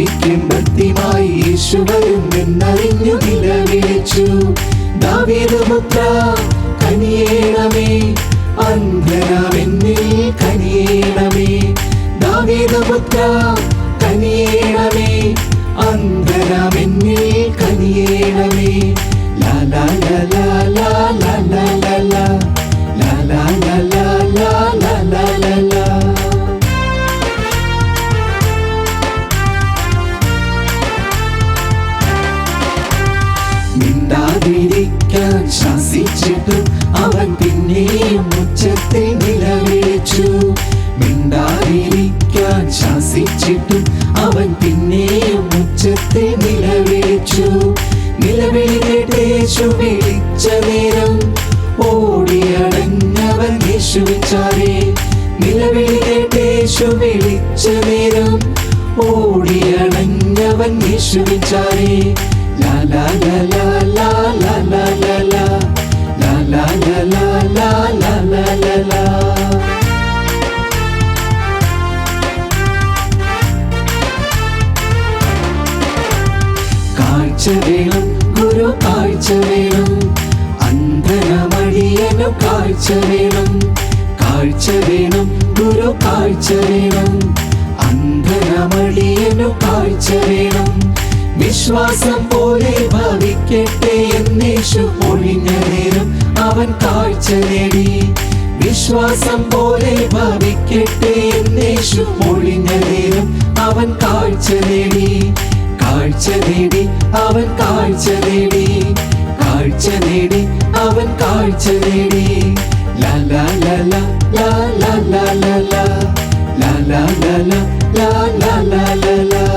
രക്ഷിക്കും ഭക്തിമായി യേശു വരും എന്നറിഞ്ഞു നിലവിളിച്ചു. ദാവീദുപുത്ര കനിയേണമേ, അന്ധനാമെന്നിൽ കനിയേണമേ. ദാവീദുപുത്ര കനിയേണമേ, അന്ധനാമെന്നിൽ കനിയേണമേ. ലാ ലാ ലാ ലാ ലാ ലാ ലാ ലാ ലാ ലാ ലാ ലാ ലാ ലാ ലാ ലാ ലാ. മിണ്ടാതിരിക്കാൻ ശാസിച്ചിട്ടും അവൻ പിന്നെയും ഉച്ചത്തിൽ നിലവിളിച്ചു. മിണ്ടാതിരിക്കാൻ ശാസിച്ചിട്ടും അവൻ പിന്നെയും ഉച്ചത്തിൽ നിലവിളിച്ചു. നിലവിളി കേട്ട് യേശു വിളിച്ച നേരം ഓടിയടഞ്ഞവൻ യേശുവിൻ ചാരെ. നിലവിളി കേട്ട് യേശു വിളിച്ച നേരം ഓടിയടഞ്ഞവൻ യേശുവിൻ ചാരെ. ലാ ലാ ലാ ലാ ലാ ലാ ലാ ലാ ലാ ലാ ലാ ലാ ലാ ലാ ലാ ലാ ലാ ലാ. കാഴ്ച വേണം ഗുരു, കാഴ്ച വേണം. അന്ധനമടിയനു കാഴ്ച വേണം. കാഴ്ച വേണം ഗുരു, കാഴ്ച വേണം. അന്ധനമടിയനു കാഴ്ച വേണം. വിശ്വാസം പോലെ ഭവിക്കട്ടെ എന്നേശു ഒഴിഞ്ഞ നേരം അവൻ കാഴ്ച നേടി. വിശ്വാസം പോലെ ഭവിക്കട്ടെ എന്നേശു ഒഴിഞ്ഞ നേരം അവൻ കാഴ്ച നേടി. കാഴ്ച നേടി അവൻ കാഴ്ച നേടി. കാഴ്ച നേടി അവൻ കാഴ്ച നേടി. ലാ ലാ ലാ ലാ ലാ ലാ ലാ ലാ ലാ ലാ ലാ ലാ ലാ ലാ ലാ ലാ ലാ.